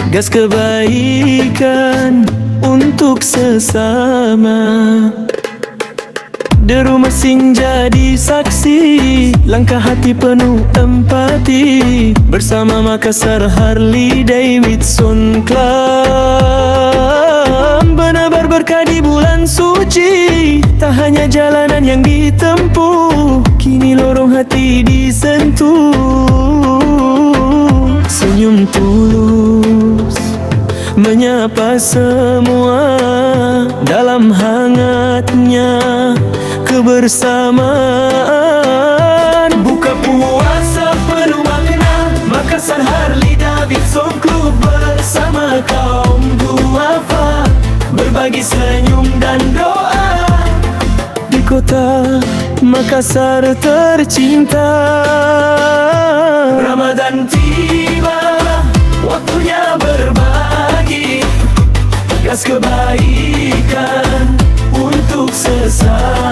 gas kebaikan untuk sesama. Deru mesin jadi saksi, langkah hati penuh empati, bersama Makassar Harley Davidson Club. Benar berkah di bulan suci, tak hanya jalanan yang ditempuh, kini lorong hati disentuh. Senyum tulus menyapa semua dalam hangatnya kebersamaan. Buka puasa penuh makna, Makassar Harley Davidson Club bersama kaum duafa, berbagi senyum dan doa di kota Makassar tercinta. Ramadan tiba, waktunya berbagi gas kebaikan untuk sesama.